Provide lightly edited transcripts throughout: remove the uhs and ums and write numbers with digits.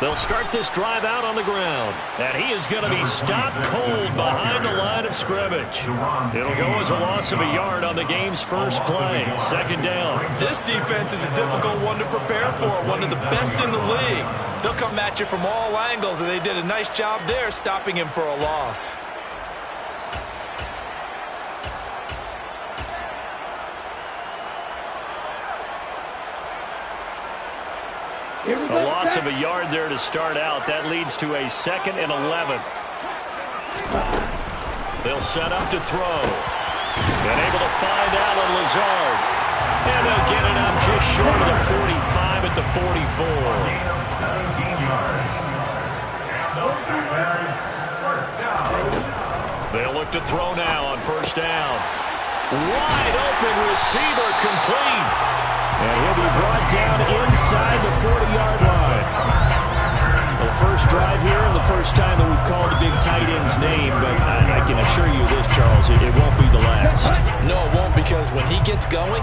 They'll start this drive out on the ground. And he is going to be stopped cold behind the line of scrimmage. It'll go as a loss of a yard on the game's first play. Second down. This defense is a difficult one to prepare for, one of the best in the league. They'll come at you from all angles, and they did a nice job there stopping him for a loss. A loss of a yard there to start out. That leads to a 2nd and 11. They'll set up to throw. And able to find Allen Lazard. And they'll get it up just short of the 45 at the 44. 17 yards. And no defenders, first down. They'll look to throw now on first down. Wide open receiver complete. And he'll be brought down inside the 40-yard line. The first drive here and the first time that we've called a big tight end's name, but I can assure you this, Charles, it won't be the last. No, it won't, because when he gets going,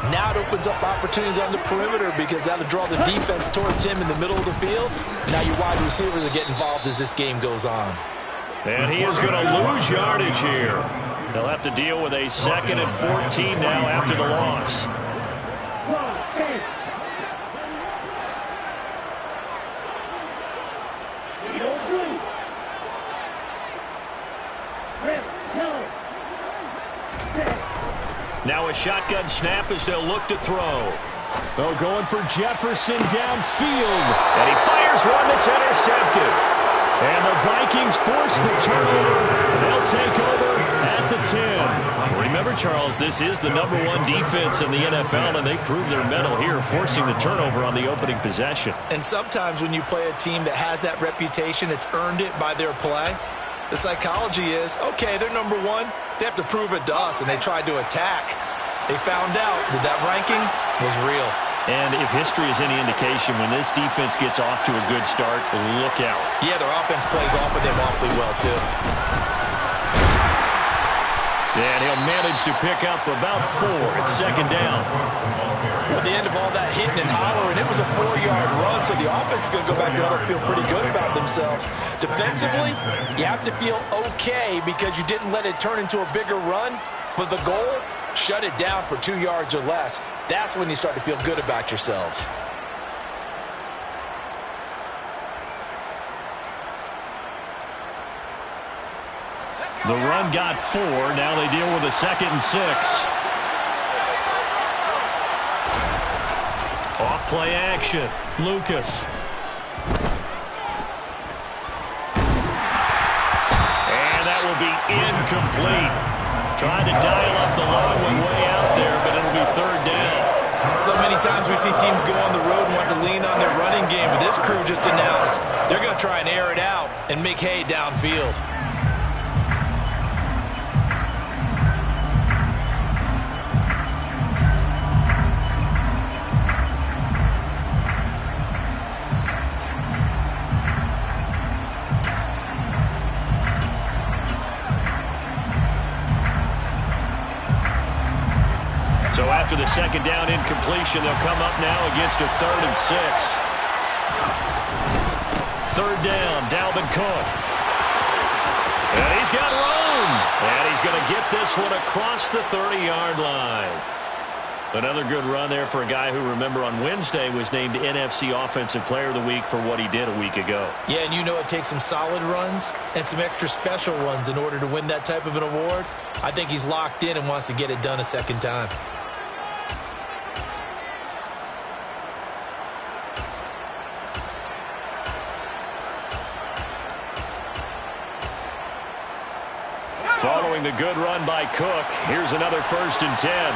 now it opens up opportunities on the perimeter because that'll draw the defense towards him in the middle of the field. Now your wide receivers will get involved as this game goes on. And he is going to lose yardage here. They'll have to deal with a 2nd and 14 now after the loss. Now a shotgun snap as they'll look to throw. Oh, going for Jefferson downfield. And he fires one that's intercepted. And the Vikings force the turnover. They'll take over at the 10. Remember, Charles, this is the #1 defense in the NFL, and they prove their mettle here, forcing the turnover on the opening possession. And sometimes when you play a team that has that reputation, it's earned it by their play. The psychology is, okay, they're #1. They have to prove it to us, and they tried to attack. They found out that that ranking was real. And if history is any indication, when this defense gets off to a good start, look out. Yeah, their offense plays off of them awfully well, too. And he'll manage to pick up about 4 at second down. At the end of all that hitting and hollering, it was a 4-yard run, so the offense is going to go back there and feel pretty good about themselves. Defensively, you have to feel okay because you didn't let it turn into a bigger run, but the goal, shut it down for 2 yards or less. That's when you start to feel good about yourselves. The run got 4. Now they deal with a 2nd and 6. Off play action. Lucas. And that will be incomplete. Trying to dial up the long one way out there, but it'll be 3rd down. So many times we see teams go on the road and want to lean on their running game, but this crew just announced they're going to try and air it out and make hay downfield. So after the 2nd down incompletion, they'll come up now against a 3rd and 6. 3rd down, Dalvin Cook. And he's got room. And he's going to get this one across the 30-yard line. Another good run there for a guy who, remember, on Wednesday was named NFC Offensive Player of the Week for what he did a week ago. Yeah, and you know it takes some solid runs and some extra special runs in order to win that type of an award. I think he's locked in and wants to get it done a second time. Following the good run by Cook, here's another 1st and 10.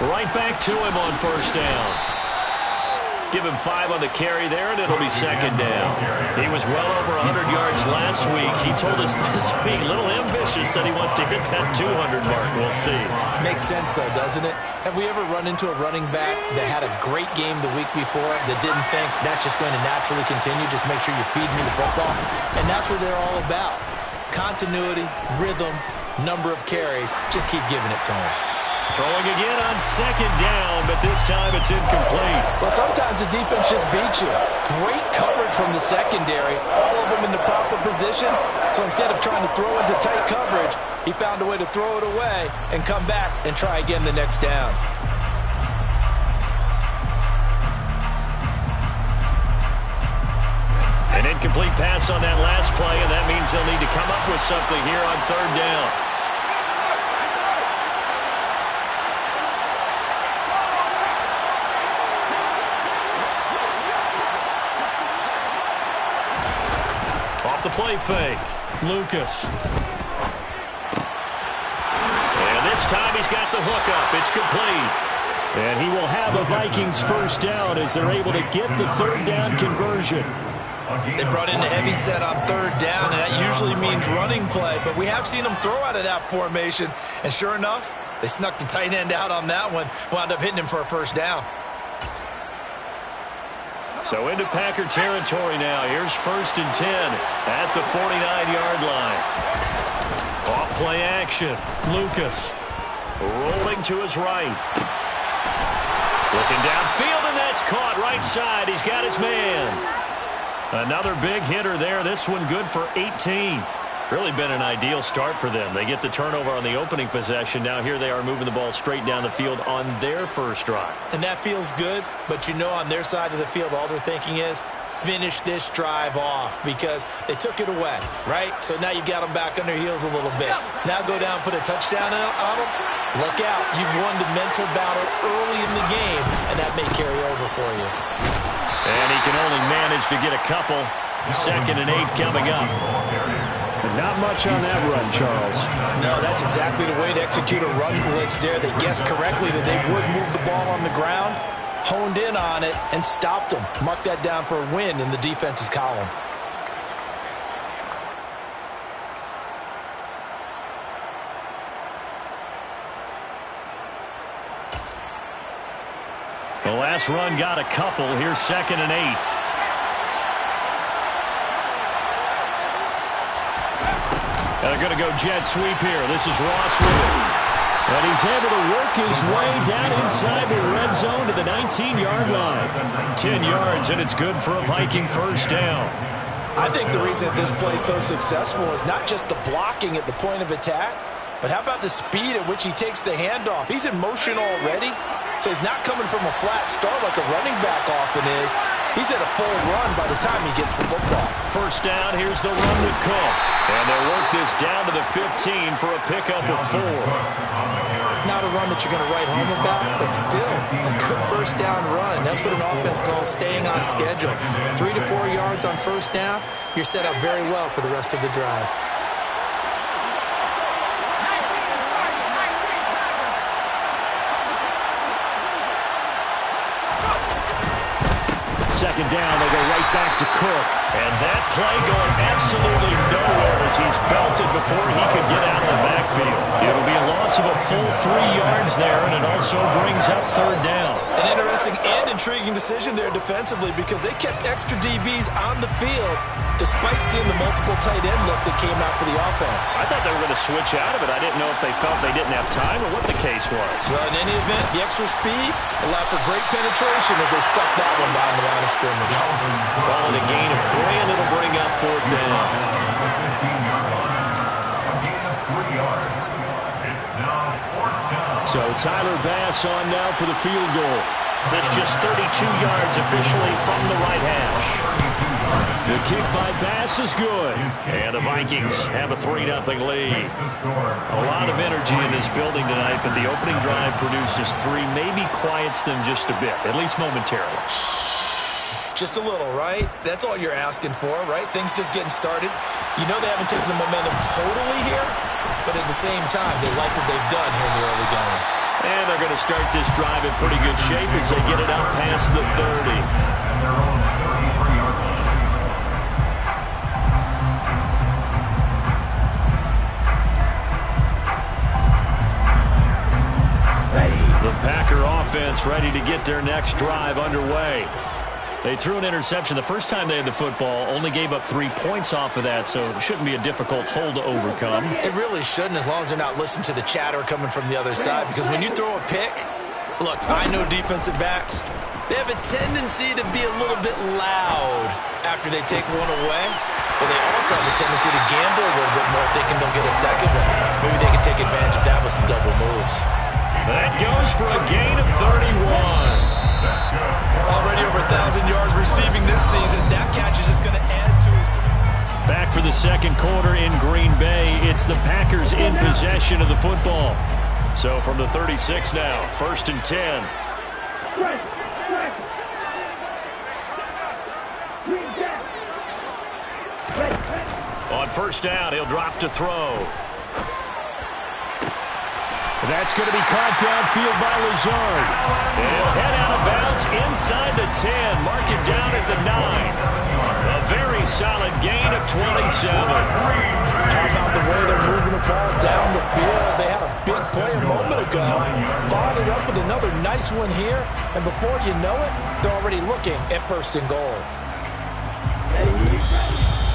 Right back to him on 1st down. Give him 5 on the carry there, and it'll be 2nd down. He was well over 100 yards last week. He told us this week, a little ambitious, said he wants to hit that 200 mark. We'll see. Makes sense, though, doesn't it? Have we ever run into a running back that had a great game the week before that didn't think that's just going to naturally continue? Just make sure you feed me the football. And that's what they're all about. Continuity, rhythm, number of carries. Just keep giving it to him. Throwing again on second down, but this time it's incomplete. Well, sometimes the defense just beats you. Great coverage from the secondary, all of them in the proper position. So instead of trying to throw into tight coverage, he found a way to throw it away and come back and try again the next down. An incomplete pass on that last play, and that means they'll need to come up with something here on third down. Off the play fake, Lucas. And this time he's got the hook up. It's complete. And he will have a Vikings first down as they're able to get the third down conversion. They brought in a heavy set on third down, and that usually means running play. But we have seen them throw out of that formation. And sure enough, they snuck the tight end out on that one. Wound up hitting him for a first down. So into Packer territory now. Here's 1st and 10 at the 49-yard line. Off play action. Lucas rolling to his right. Looking downfield, and that's caught right side. He's got his man. Another big hitter there. This one good for 18. Really been an ideal start for them. They get the turnover on the opening possession. Now here they are moving the ball straight down the field on their first drive. And that feels good, but you know on their side of the field all they're thinking is finish this drive off because they took it away, right? So now you've got them back on their heels a little bit. Now go down and put a touchdown on them. Look out. You've won the mental battle early in the game, and that may carry over for you. And he can only manage to get a couple. 2nd and 8 coming up. Not much on that run, Charles. No, that's exactly the way to execute a run blitz there. They guessed correctly that they would move the ball on the ground, honed in on it, and stopped them. Mark that down for a win in the defense's column. The last run got a couple. Here's 2nd and 8. And they're going to go jet sweep here. This is Ross with it. And he's able to work his way down inside the red zone to the 19-yard line. 10 yards, and it's good for a Viking first down. I think the reason that this play is so successful is not just the blocking at the point of attack, but how about the speed at which he takes the handoff? He's in motion already, so he's not coming from a flat start like a running back often is. He's at a full run by the time he gets the football. First down, here's the run with Cook. And they'll work this down to the 15 for a pickup of 4. Not a run that you're going to write home about, but still a good first down run. That's what an offense calls staying on schedule. 3 to 4 yards on first down, you're set up very well for the rest of the drive. Second down, they go right back to Cook. And that play going absolutely nowhere as he's belted before he could get out of the backfield. It'll be a loss of a full 3 yards there, and it also brings up third down. An interesting and intriguing decision there defensively because they kept extra DBs on the field despite seeing the multiple tight end look that came out for the offense. I thought they were going to switch out of it. I didn't know if they felt they didn't have time or what the case was. Well, in any event, the extra speed allowed for great penetration as they stuck that one behind the line of scrimmage. Ball in a gain of 3, and it'll bring up fourth down. So Tyler Bass on now for the field goal. That's just 32 yards officially from the right hash. The kick by Bass is good. And the Vikings have a 3-0 lead. A lot of energy in this building tonight, but the opening drive produces 3, maybe quiets them just a bit, at least momentarily. Just a little, right? That's all you're asking for, right? Things just getting started. You know they haven't taken the momentum totally here, but at the same time, they like what they've done here in the early going. And they're going to start this drive in pretty good shape as they get it up past the 30. The Packer offense ready to get their next drive underway. They threw an interception the first time they had the football, only gave up 3 points off of that, so it shouldn't be a difficult hole to overcome. It really shouldn't, as long as they're not listening to the chatter coming from the other side, because when you throw a pick, look, I know defensive backs, they have a tendency to be a little bit loud after they take one away, but they also have a tendency to gamble a little bit more, thinking they'll get a second one. Maybe they can take advantage of that with some double moves. That goes for a gain of 31. Already over 1,000 yards receiving this season. That catch is just going to add to his... Back for the second quarter in Green Bay. It's the Packers in possession of the football. So from the 36 now, 1st and 10. On 1st down, he'll drop to throw. That's going to be caught downfield by Lazard. And he'll head out of bounds inside the 10. Mark it down at the 9. A very solid gain of 27. How about the way they're moving the ball down the field? They had a big play a moment ago. Followed it up with another nice one here. And before you know it, they're already looking at 1st and goal.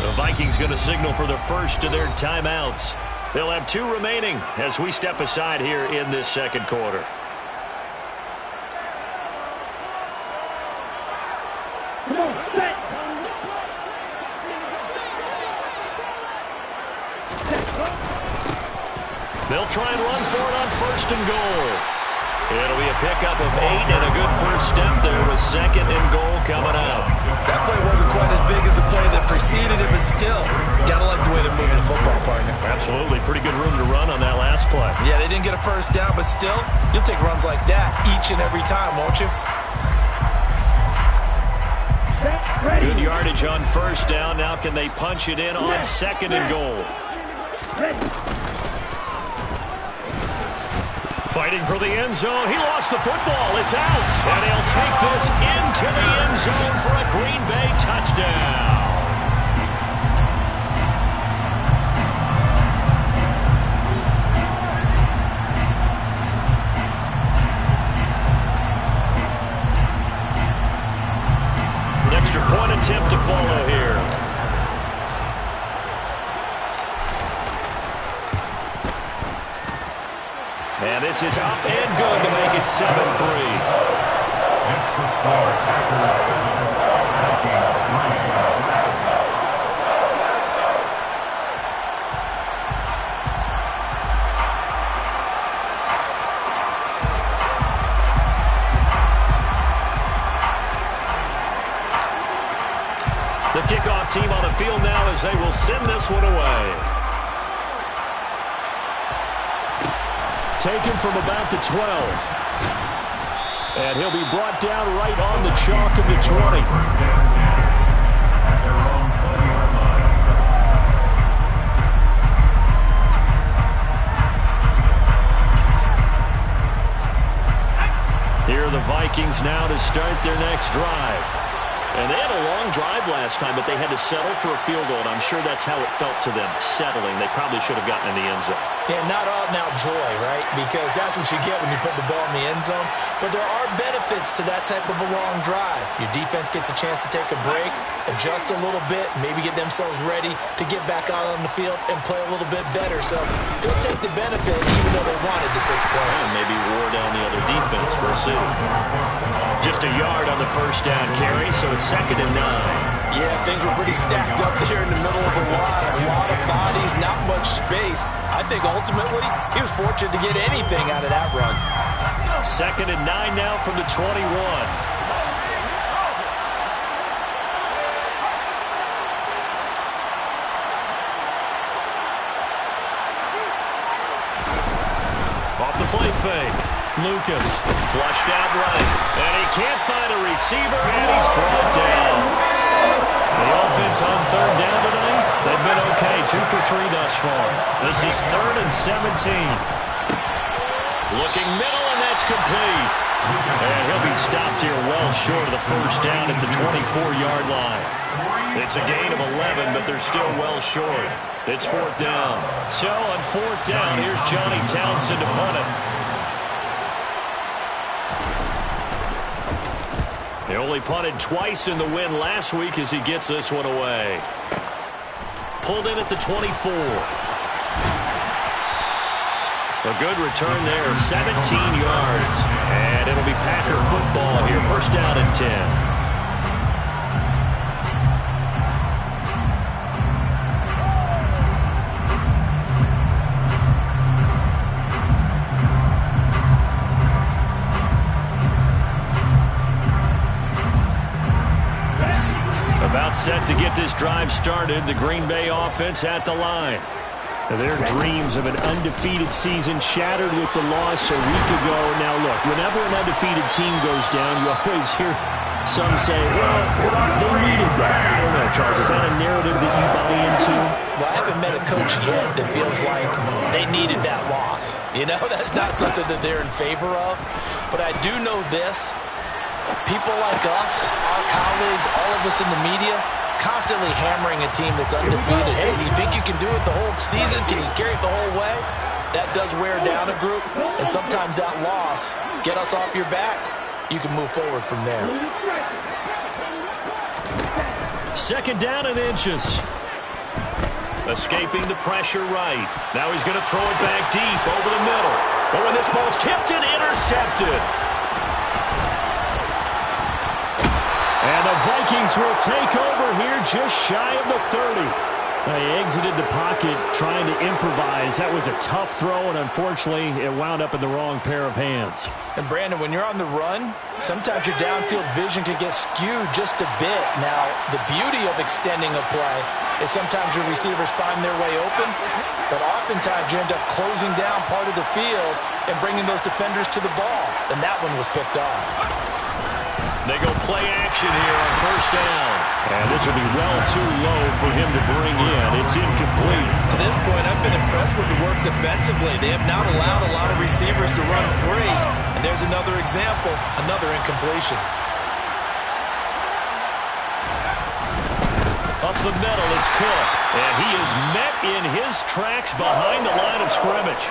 The Vikings going to signal for the first of their timeouts. They'll have 2 remaining as we step aside here in this second quarter. They'll try and run for it on 1st and goal. It'll be a pickup of 8 and a good first step there with 2nd and goal coming out. That play wasn't quite as big as the play that preceded it, but still, gotta like the way they're moving the football, partner. Absolutely. Pretty good room to run on that last play. Yeah, they didn't get a first down, but still, you'll take runs like that each and every time, won't you? Good yardage on 1st down. Now can they punch it in on 2nd and goal? Fighting for the end zone. He lost the football. It's out. And he'll take this into the end zone for a Green Bay touchdown. An extra point attempt to follow here. And this is up and good to make it 7-3. It's the score. Packers 7. The kickoff team on the field now as they will send this one away. Taken from about the 12. And he'll be brought down right on the chalk of the 20. Here are the Vikings now to start their next drive. And they had a long drive last time, but they had to settle for a field goal, and I'm sure that's how it felt to them, settling. They probably should have gotten in the end zone. Yeah, not out-and-out joy, right? Because that's what you get when you put the ball in the end zone. But there are benefits to that type of a long drive. Your defense gets a chance to take a break, adjust a little bit, maybe get themselves ready to get back out on the field and play a little bit better. So they'll take the benefit even though they wanted the 6 points. And maybe wore down the other defense. We'll see. Just a yard on the 1st down carry, so it's 2nd and 9. Yeah, things were pretty stacked up there in the middle of the line. A lot of bodies, not much space. I think ultimately he was fortunate to get anything out of that run. 2nd and 9 now from the 21. Off the play fake. Lucas flushed out right. And he can't find a receiver, and he's brought down. The offense on 3rd down tonight, they've been okay. 2 for 3 thus far. This is 3rd and 17. Looking middle, and that's complete. And he'll be stopped here well short of the 1st down at the 24-yard line. It's a gain of 11, but they're still well short. It's 4th down. So on 4th down, here's Johnny Townsend to punt it. They only punted twice in the win last week as he gets this one away. Pulled in at the 24. A good return there, 17 yards. And it'll be Packer football here, first down and 10. Set to get this drive started. The Green Bay offense at the line. Their dreams of an undefeated season shattered with the loss a week ago. Now, look, whenever an undefeated team goes down, you always hear some say, well, they needed that. I don't know, Charles. Is that a narrative that you buy into? Well, I haven't met a coach yet that feels like they needed that loss. You know, that's not something that they're in favor of. But I do know this. People like us, our colleagues, all of us in the media, constantly hammering a team that's undefeated. Hey, do you think you can do it the whole season? Can you carry it the whole way? That does wear down a group, and sometimes that loss, get us off your back, you can move forward from there. Second down and inches. Escaping the pressure right. Now he's going to throw it back deep over the middle. But when this ball's tipped and intercepted. And the Vikings will take over here just shy of the 30. He exited the pocket trying to improvise. That was a tough throw, and unfortunately, it wound up in the wrong pair of hands. And, Brandon, when you're on the run, sometimes your downfield vision can get skewed just a bit. Now, the beauty of extending a play is sometimes your receivers find their way open, but oftentimes you end up closing down part of the field and bringing those defenders to the ball, and that one was picked off. They go play action here on first down. And this will be well too low for him to bring in. It's incomplete. To this point, I've been impressed with the work defensively. They have not allowed a lot of receivers to run free. And there's another example, another incompletion. Up the middle, it's Cook. And he is met in his tracks behind the line of scrimmage.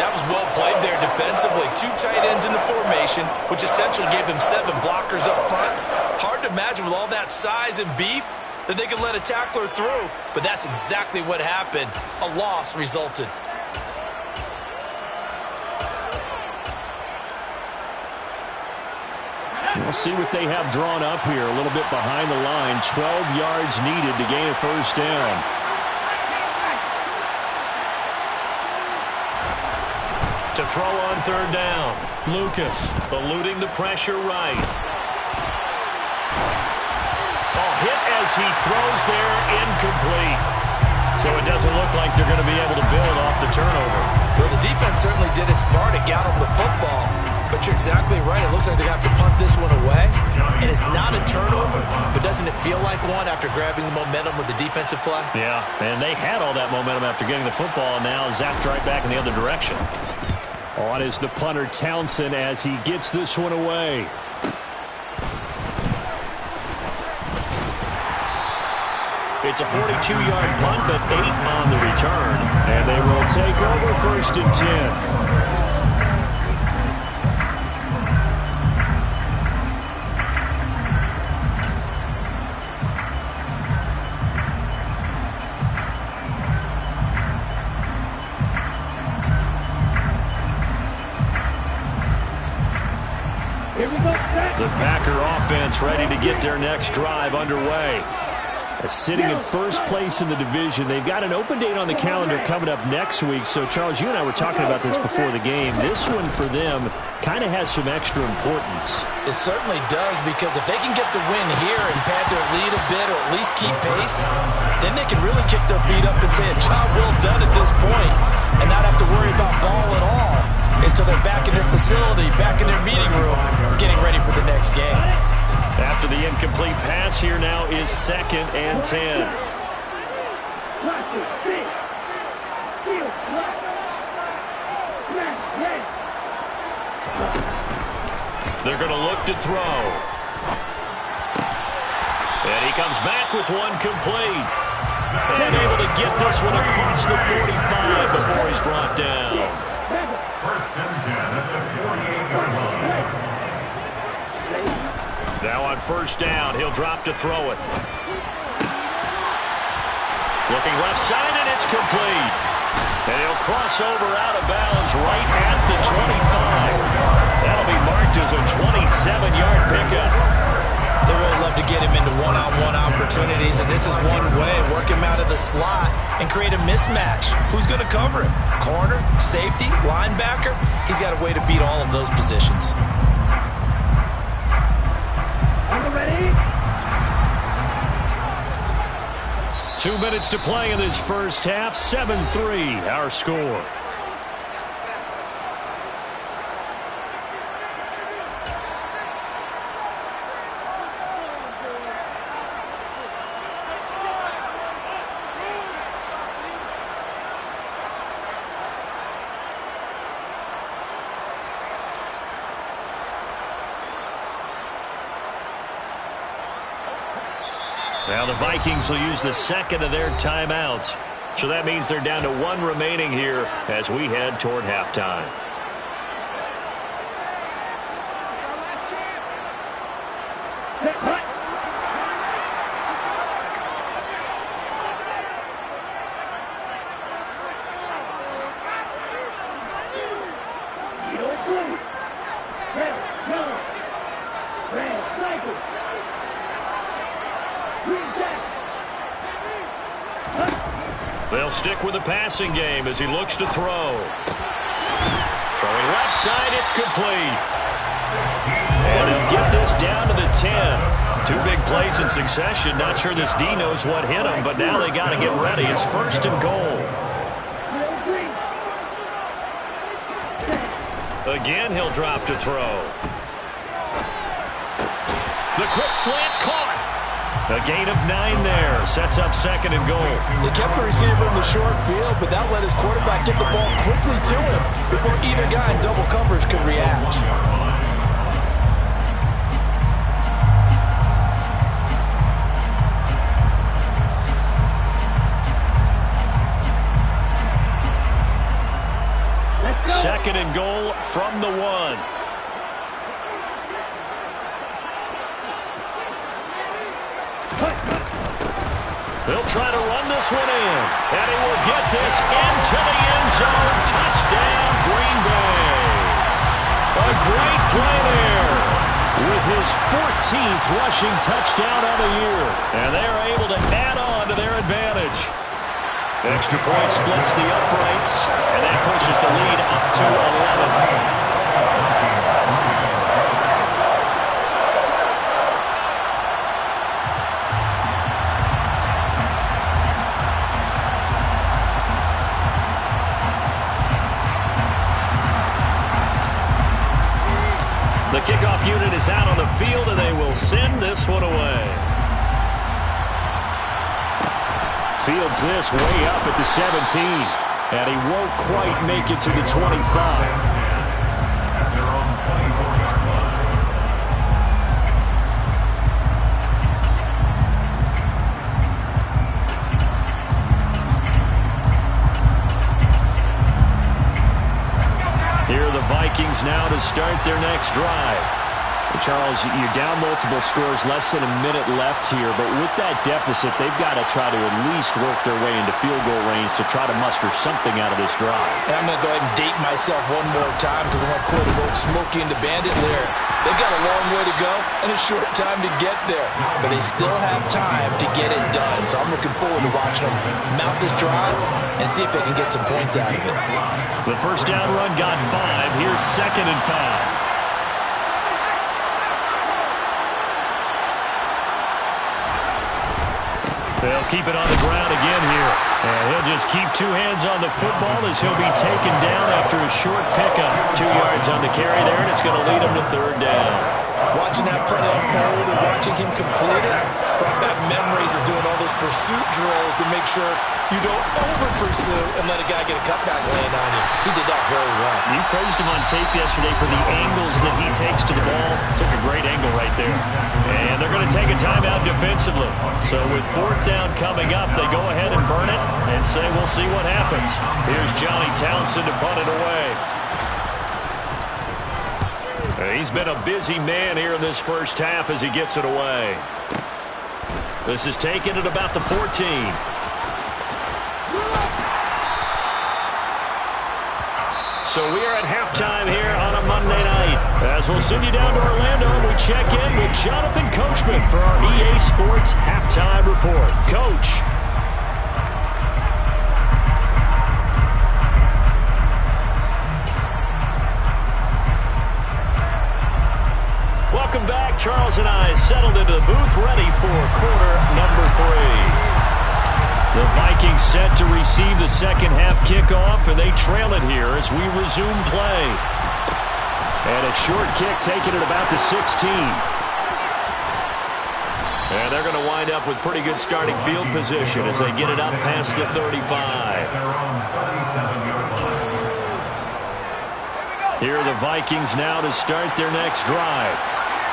That was well played there defensively. Two tight ends in the formation, which essentially gave them 7 blockers up front. Hard to imagine with all that size and beef that they could let a tackler through. But that's exactly what happened. A loss resulted. We'll see what they have drawn up here. A little bit behind the line. 12 yards needed to gain a first down. To throw on third down. Lucas eluding the pressure right. Hit as he throws there, incomplete. So it doesn't look like they're going to be able to build off the turnover. Well, the defense certainly did its part to got them the football. But you're exactly right. It looks like they have to punt this one away. And it's not a turnover, but doesn't it feel like one after grabbing the momentum with the defensive play? Yeah, and they had all that momentum after getting the football, and now zapped right back in the other direction. On is the punter Townsend as he gets this one away. It's a 42-yard punt, but 8 on the return. And they will take over first and 10. The Packer offense ready to get their next drive underway. Sitting in first place in the division. They've got an open date on the calendar coming up next week. So, Charles, you and I were talking about this before the game. This one for them kind of has some extra importance. It certainly does, because if they can get the win here and pad their lead a bit or at least keep pace, then they can really kick their feet up and say a job well done at this point and not have to worry about ball at all until they're back in their facility, back in their meeting room, getting ready for the next game. After the incomplete pass, here now is 2nd and 10. They're going to look to throw. And he comes back with one complete. And able to get this one across the 45 before he's brought down. First and 10 at the 48-yard line. Now on first down, he'll drop to throw it. Looking left side, and it's complete. And he'll cross over out of bounds right at the 25. That'll be marked as a 27-yard pickup. They really love to get him into one-on-one opportunities, and this is one way. Work him out of the slot and create a mismatch. Who's going to cover him? Corner, safety, linebacker? He's got a way to beat all of those positions. Ready? 2 minutes to play in this first half. 7-3, our score. Now the Vikings will use the second of their timeouts. So that means they're down to one remaining here as we head toward halftime. They'll stick with the passing game as he looks to throw. Throwing left side, it's complete. And he'll get this down to the 10. Two big plays in succession. Not sure this D knows what hit him, but now they got to get ready. It's first and goal. Again, he'll drop to throw. The quick slant caught. A gain of 9 there. Sets up second and goal. They kept the receiver in the short field, but that let his quarterback get the ball quickly to him before either guy in double coverage could react. Second and goal from the 1. They'll try to run this one in. And he will get this into the end zone. Touchdown, Green Bay. A great play there with his 14th rushing touchdown of the year. And they're able to add on to their advantage. Extra point splits the uprights, and that pushes the lead up to 11. The kickoff unit is out on the field, and they will send this one away. Fields this way up at the 17, and he won't quite make it to the 25. Vikings now to start their next drive. Charles, you're down multiple scores, less than a minute left here, but with that deficit, they've got to try to at least work their way into field goal range to try to muster something out of this drive. And I'm going to go ahead and date myself one more time because I want to quote the word Smokey and the Bandit lyric. They've got a long way to go and a short time to get there, but they still have time to get it done. So I'm looking forward to watching them mount this drive and see if they can get some points out of it. The first down run got 5. Here's second and 5. They'll keep it on the ground again here. And he'll just keep two hands on the football as he'll be taken down after a short pickup. 2 yards on the carry there, and it's going to lead him to third down. Watching that play unfold and watching him complete it brought back memories of doing all those pursuit drills to make sure you don't over-pursue and let a guy get a cutback land on you. He did that very well. You praised him on tape yesterday for the angles that he takes to the ball. Took a great angle right there. And they're going to take a timeout defensively. So with fourth down coming up, they go ahead and burn it and say we'll see what happens. Here's Johnny Townsend to punt it away. He's been a busy man here in this first half as he gets it away. This is taken at about the 14. So we are at halftime here on a Monday night. As we'll send you down to Orlando, and we check in with Jonathan Coachman for our EA Sports Halftime Report. Coach. Welcome back. Charles and I settled into the booth, ready for quarter number 3. The Vikings set to receive the second half kickoff, and they trail it here as we resume play. And a short kick taken at about the 16. And they're going to wind up with pretty good starting field position as they get it up past the 35. Here are the Vikings now to start their next drive.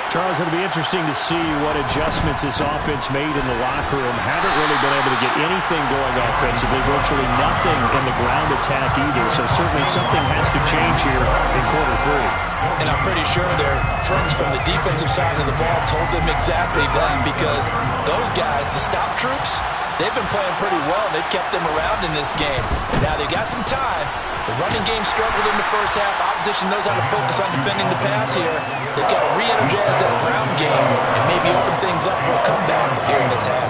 Charles, it'll be interesting to see what adjustments this offense made in the locker room. Haven't really been able to get anything going offensively, virtually nothing in the ground attack either. So certainly something has to change here in quarter 3. And I'm pretty sure their friends from the defensive side of the ball told them exactly that, because those guys, the stop troops, they've been playing pretty well. They've kept them around in this game. Now they've got some time. The running game struggled in the first half. Opposition knows how to focus on defending the pass here. They've got to re-energize that ground game and maybe open things up for a comeback here in this half.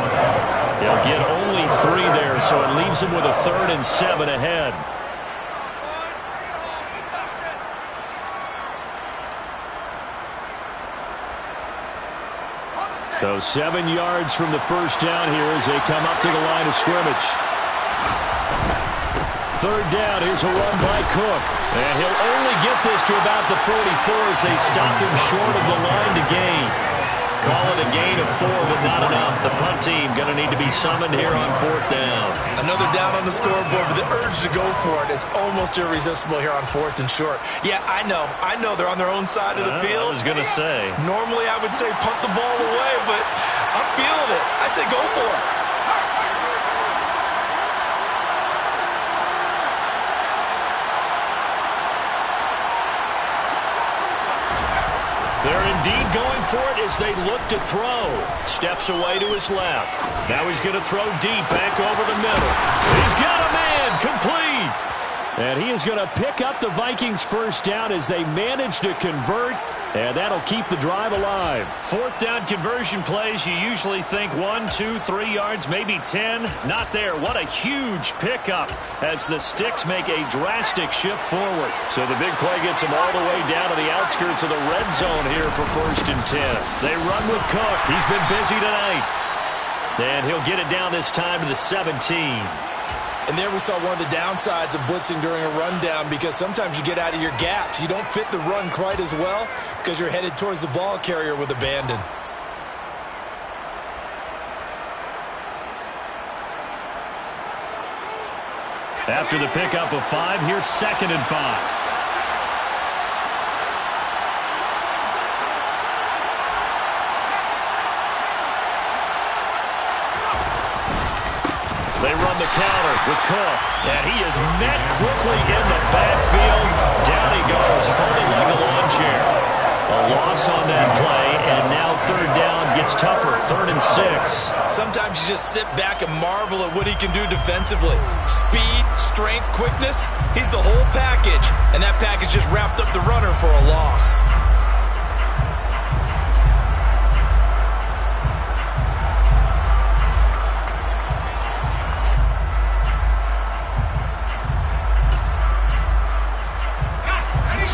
They'll get only 3 there, so it leaves them with a 3rd and 7 ahead. So 7 yards from the first down here as they come up to the line of scrimmage. 3rd down, here's a run by Cook. And he'll only get this to about the 44 as they stop him short of the line to gain. Call it a gain of 4, but not enough. The punt team going to need to be summoned here on 4th down. Another down on the scoreboard, but the urge to go for it is almost irresistible here on 4th and short. Yeah, I know they're on their own side of the field. I was going to say. Normally I would say punt the ball away, but I'm feeling it. I say go for it. They're indeed going for it as they look to throw. Steps away to his left. Now he's going to throw deep back over the middle. He's got a man complete. And he is going to pick up the Vikings' first down as they manage to convert. And that'll keep the drive alive. 4th down conversion plays, you usually think 1, 2, 3 yards, maybe 10. Not there. What a huge pickup as the Sticks make a drastic shift forward. So the big play gets them all the way down to the outskirts of the red zone here for 1st and 10. They run with Cook. He's been busy tonight. And he'll get it down this time to the 17. And there we saw one of the downsides of blitzing during a rundown, because sometimes you get out of your gaps. You don't fit the run quite as well because you're headed towards the ball carrier with abandon. After the pickup of 5, here's 2nd and 5. They run the counter with Cook, and he is met quickly in the backfield. Down he goes, folding like a lawn chair. A loss on that play, and now 3rd down gets tougher, 3rd and 6. Sometimes you just sit back and marvel at what he can do defensively. Speed, strength, quickness, he's the whole package, and that package just wrapped up the runner for a loss.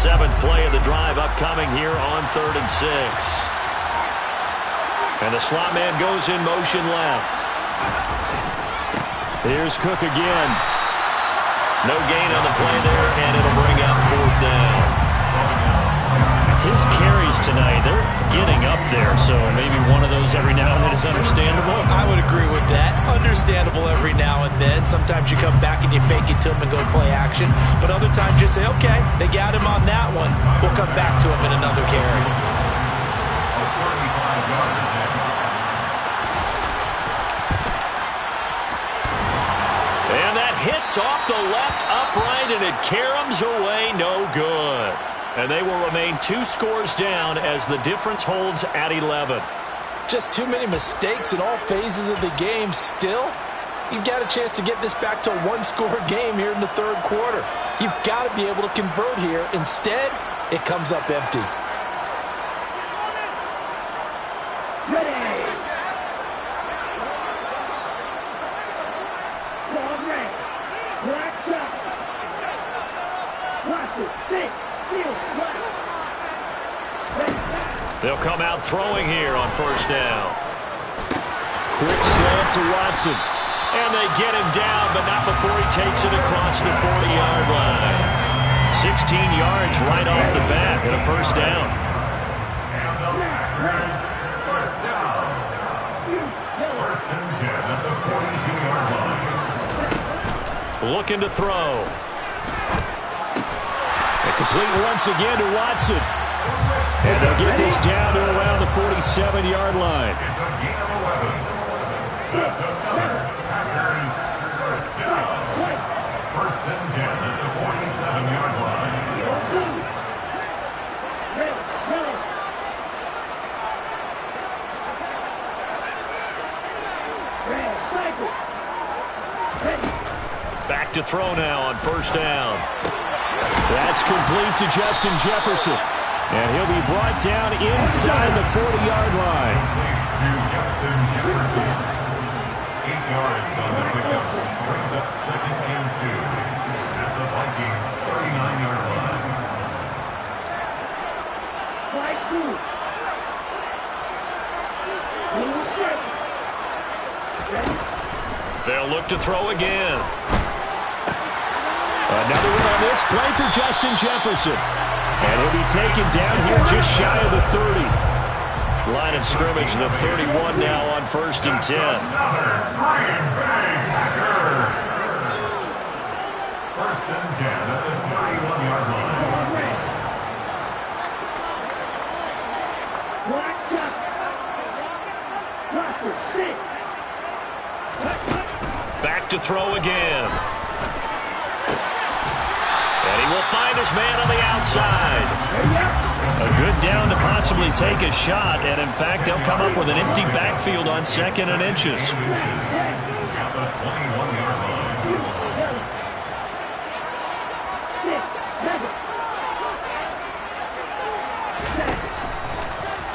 Seventh play of the drive upcoming here on 3rd and 6. And the slot man goes in motion left. Here's Cook again. No gain on the play there, and it'll bring up 4th down. His carries tonight, they're getting up there, so maybe one of those every now and then is understandable. I would agree with that. Understandable every now and then. Sometimes you come back and you fake it to him and go play action. But other times you say, okay, they got him on that one. We'll come back to him in another carry. And that hits off the left upright, and it caroms away no good. And they will remain 2 scores down as the difference holds at 11. Just too many mistakes in all phases of the game. Still, you've got a chance to get this back to a 1-score game here in the third quarter. You've got to be able to convert here. Instead, it comes up empty. Ready. Ball red. Black shot. Watch it. Six. Steal. Black. They'll come out throwing here on first down. Quick slant to Watson. And they get him down, but not before he takes it across the 40-yard line. 16 yards right off the bat and a first down. And the Packers, first down. First and 10 at the 42-yard line. Looking to throw. And complete once again to Watson. And they'll get this down to around the 47-yard line. It's a gain of 11. That's another Packers first down. First and 10 at the 47-yard line. Back to throw now on first down. That's complete to Justin Jefferson. And he'll be brought down inside the 40-yard line. To Justin Jefferson. 8 yards on the pickup. Brings up second and 2 at the Vikings 39-yard line. Flag 2. They'll look to throw again. Another one on this play for Justin Jefferson. And he'll be taken down here just shy of the 30. Line of scrimmage, the 31 now on first and 10. Another Green Bay Packer. First and 10 at the 31-yard line. Black shot. Watch it. Six. Back to throw again. And he will find his man on the outside. A good down to possibly take a shot, and in fact, they'll come up with an empty backfield on second and inches. At the 21-yard line.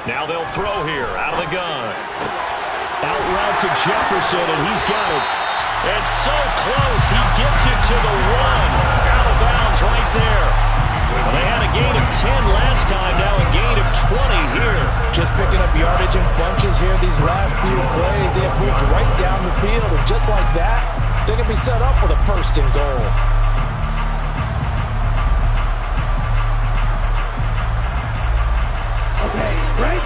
Now they'll throw here out of the gun. Out route to Jefferson, and he's got it. It's so close, he gets it to the 1. Out of bounds right there. Well, they had a gain of 10 last time, now a gain of 20 here. Just picking up yardage in bunches here these last few plays. They have moved right down the field, and just like that, they're going to be set up with a first and goal. Okay, right?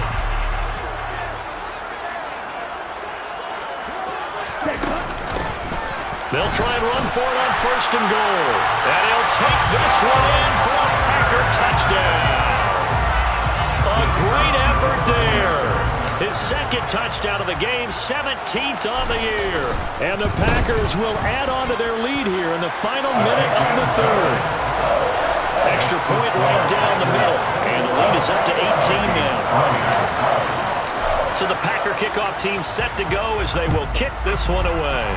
They'll try and run for it on first and goal. And he'll take this one in for a Packer touchdown. A great effort there. His second touchdown of the game, 17th on the year. And the Packers will add on to their lead here in the final minute of the third. Extra point right down the middle. And the lead is up to 18 now. So the Packer kickoff team set to go as they will kick this one away.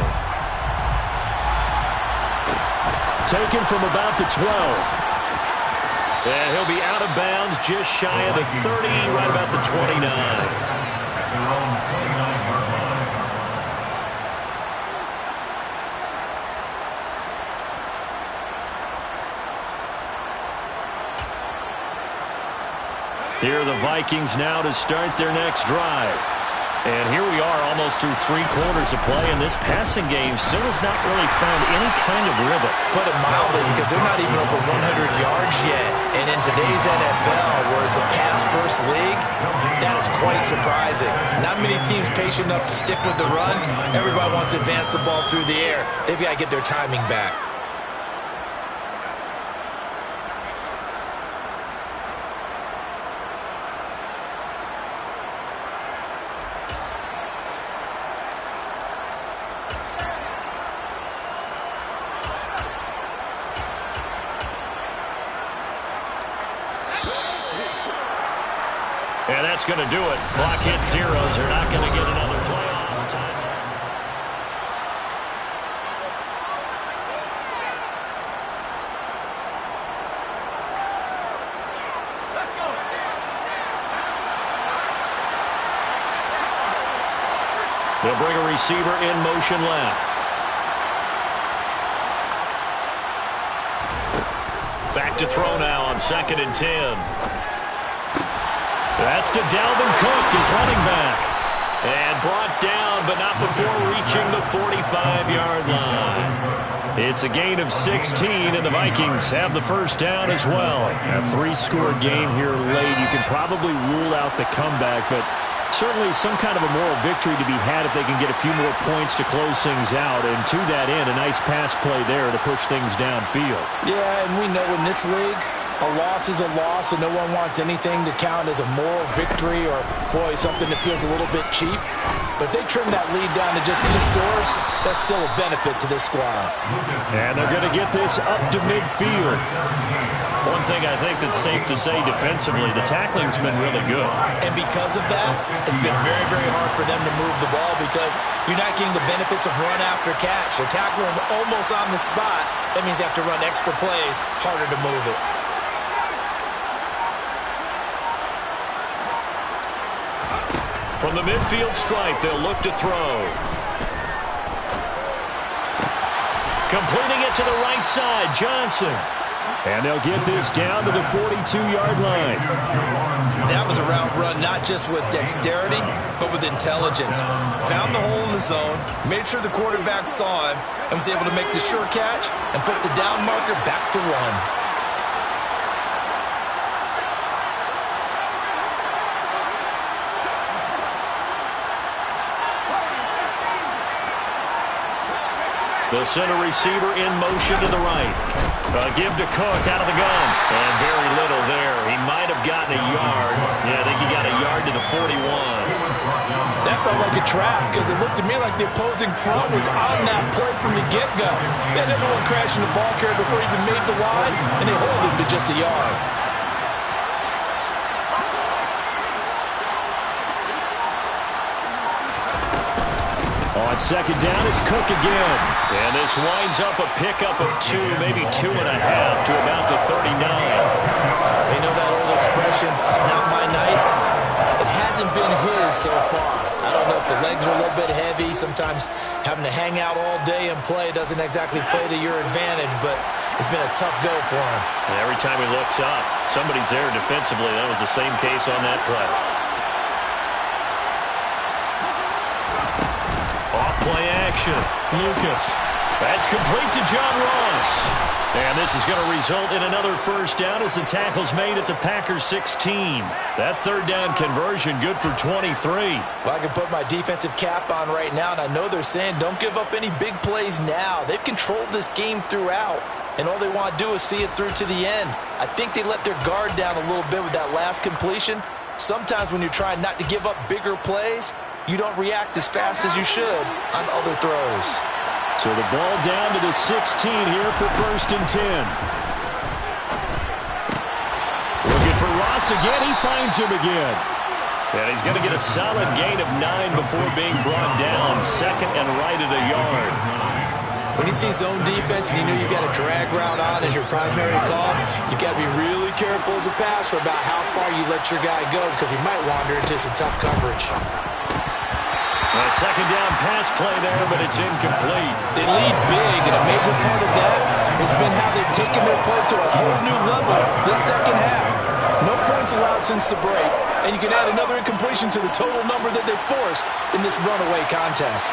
Taken from about the 12. And he'll be out of bounds just shy of the 30, right about the 29. At their own 29-yard line. Here are the Vikings now to start their next drive. And here we are almost through 3 quarters of play, and this passing game still has not really found any kind of rhythm. Put it mildly, because they're not even over 100 yards yet. And in today's NFL, where it's a pass-first league, that is quite surprising. Not many teams patient enough to stick with the run. Everybody wants to advance the ball through the air. They've got to get their timing back. that's going to do it. Clock hits zeros. They're not going to get another playoff time. They'll bring a receiver in motion left. Back to throw now on 2nd and 10. That's to Dalvin Cook, his running back. And brought down, but not before reaching the 45-yard line. It's a gain of 16, and the Vikings have the first down as well. A 3-score game here late. You can probably rule out the comeback, but certainly some kind of a moral victory to be had if they can get a few more points to close things out. And to that end, a nice pass play there to push things downfield. Yeah, and we know in this league, a loss is a loss, and no one wants anything to count as a moral victory or, boy, something that feels a little bit cheap. But if they trim that lead down to just 2 scores, that's still a benefit to this squad. And they're going to get this up to midfield. One thing I think that's safe to say defensively, the tackling's been really good. And because of that, it's been very, very hard for them to move the ball because you're not getting the benefits of run after catch. They're tackling them almost on the spot. That means they have to run extra plays, harder to move it. From the midfield stripe, they'll look to throw. Completing it to the right side, Johnson. And they'll get this down to the 42-yard line. That was a route run not just with dexterity, but with intelligence. Found the hole in the zone, made sure the quarterback saw him, and was able to make the sure catch and flip the down marker back to run. They'll send a receiver in motion to the right. Give to Cook out of the gun. And very little there. He might have gotten a yard. Yeah, I think he got a yard to the 41. That felt like a trap because it looked to me like the opposing front was on that play from the get-go. They had everyone crashing the ball carrier before he even made the line, and they hold him to just a yard. On 2nd down, it's Cook again. And this winds up a pickup of 2, maybe 2.5 to about the 39. They know that old expression, it's not my night. It hasn't been his so far. I don't know if the legs are a little bit heavy. Sometimes having to hang out all day and play doesn't exactly play to your advantage, but it's been a tough go for him. And every time he looks up, somebody's there defensively. That was the same case on that play. Play action. Lucas. That's complete to John Ross. And this is going to result in another first down as the tackle's made at the Packers 16. That 3rd down conversion good for 23. Well, I can put my defensive cap on right now, and I know they're saying don't give up any big plays now. They've controlled this game throughout, and all they want to do is see it through to the end. I think they let their guard down a little bit with that last completion. Sometimes when you're trying not to give up bigger plays, you don't react as fast as you should on other throws. So the ball down to the 16 here for 1st and 10. Looking for Ross again. He finds him again. And he's going to get a solid gain of 9 before being brought down. 2nd and right at a yard. When you see zone defense and you know you've got a drag route on as your primary call, you've got to be really careful as a passer about how far you let your guy go because he might wander into some tough coverage. A 2nd down pass play there, but it's incomplete. They lead big, and a major part of that has been how they've taken their play to a whole new level this second half. No points allowed since the break, and you can add another incompletion to the total number that they've forced in this runaway contest.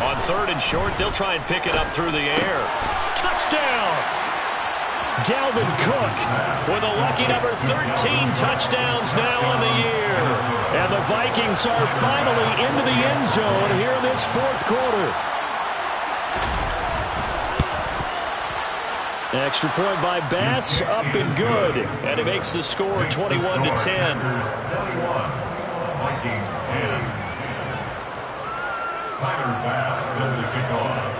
On 3rd and short, they'll try and pick it up through the air. Touchdown! Dalvin Cook with a lucky number 13 touchdowns now on the year. And the Vikings are finally into the end zone here in this 4th quarter. Extra point by Bass, up and good. And it makes the score 21-10. Vikings 10. Tyler Bass set to kick off.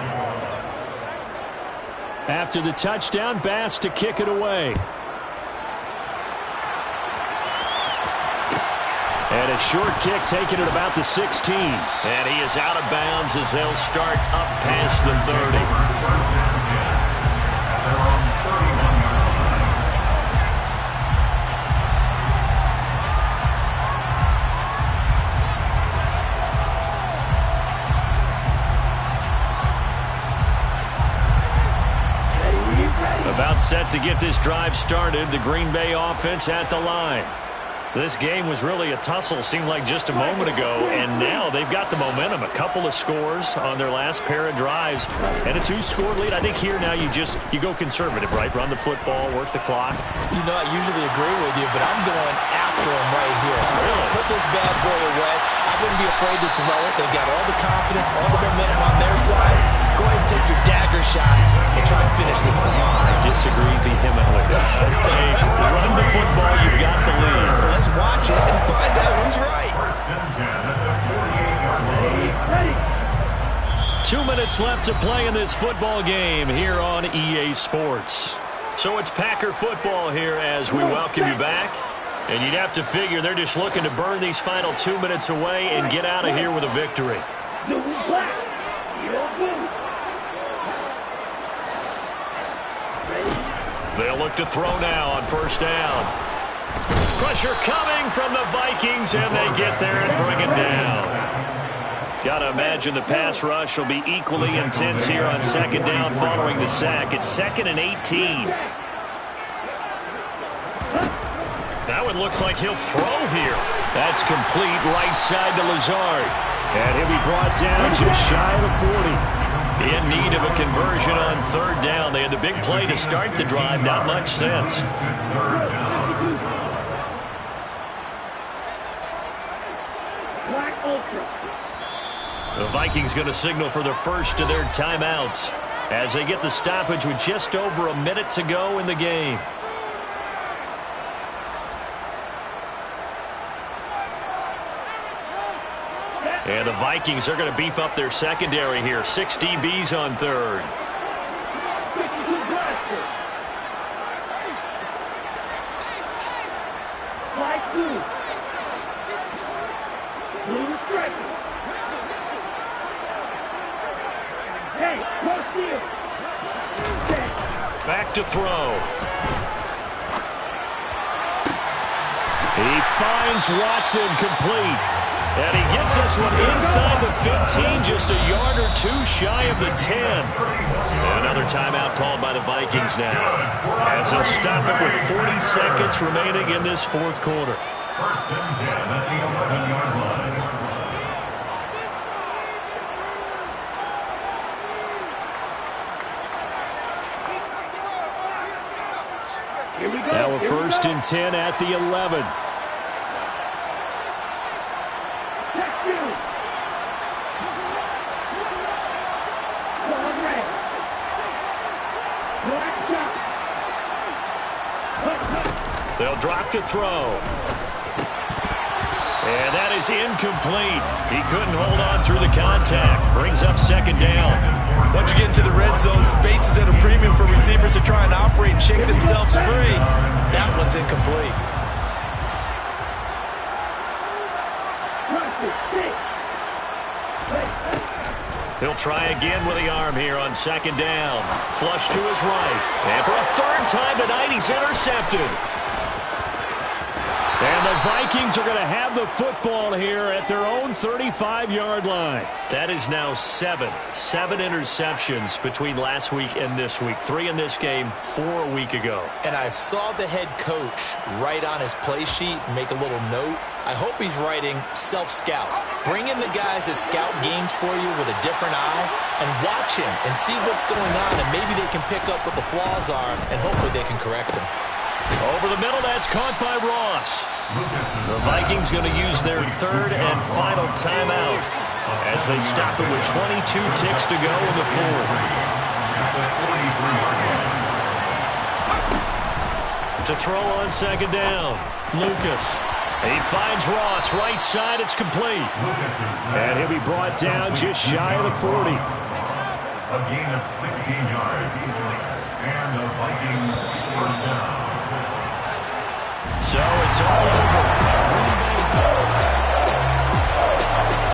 After the touchdown, Bass to kick it away. And a short kick taken at about the 16. And he is out of bounds as they'll start up past the 30. First and 10 at their own 31-yard line. About set to get this drive started. The Green Bay offense at the line. This game was really a tussle, seemed like just a moment ago, and now they've got the momentum. A couple of scores on their last pair of drives, and a 2-score lead. I think here now you go conservative, right? Run the football, work the clock. You know, I usually agree with you, but I'm going after him right here. Really? Put this bad boy away. I wouldn't be afraid to throw it. They've got all the confidence, all the momentum on their side. Go ahead and take your dagger shots and try and finish this one off. I disagree vehemently. Say, run the football, you've got the lead. Let's watch it and find out who's right. First and 10 at their 48-yard line. 2 minutes left to play in this football game here on EA Sports. So it's Packer football here as we welcome you back. And you'd have to figure they're just looking to burn these final 2 minutes away and get out of here with a victory. They'll look to throw now on first down. Pressure coming from the Vikings, and they get there and bring it down. Got to imagine the pass rush will be equally intense here on second down following the sack. It's 2nd and 18. Now it looks like he'll throw here. That's complete right side to Lazard. And he'll be brought down just shy of the 40. In need of a conversion on third down. They had the big play to start the drive. Not much sense. The Vikings going to signal for the first of their timeouts as they get the stoppage with just over a minute to go in the game. And the Vikings are going to beef up their secondary here. 6 DBs on third. Back to throw. He finds Watson complete. And he gets this one inside the 15, just a yard or two shy of the 10. And another timeout called by the Vikings now, as they'll stop it with 40 seconds remaining in this fourth quarter. First and 10 at the 11-yard line. Now a first and 10 at the 11. They'll drop to throw. And that is incomplete. He couldn't hold on through the contact. Brings up second down. Once you get into the red zone, space is at a premium for receivers to try and operate and shake themselves free. That one's incomplete. He'll try again with the arm here on second down. Flush to his right. And for a third time tonight, he's intercepted. And the Vikings are going to have the football here at their own 35-yard line. That is now 7 interceptions between last week and this week. 3 in this game, 4 a week ago. And I saw the head coach write on his play sheet, make a little note. I hope he's writing self-scout. Bring in the guys that scout games for you with a different eye and watch him and see what's going on, and maybe they can pick up what the flaws are, and hopefully they can correct them. Over the middle, that's caught by Ross. The Vikings going to use their third and final timeout as they stop it with 22 ticks to go in the fourth. To throw on second down, Lucas. He finds Ross right side. It's complete. And he'll be brought down just shy of the 40. A gain of 16 yards. And the Vikings first down. So it's all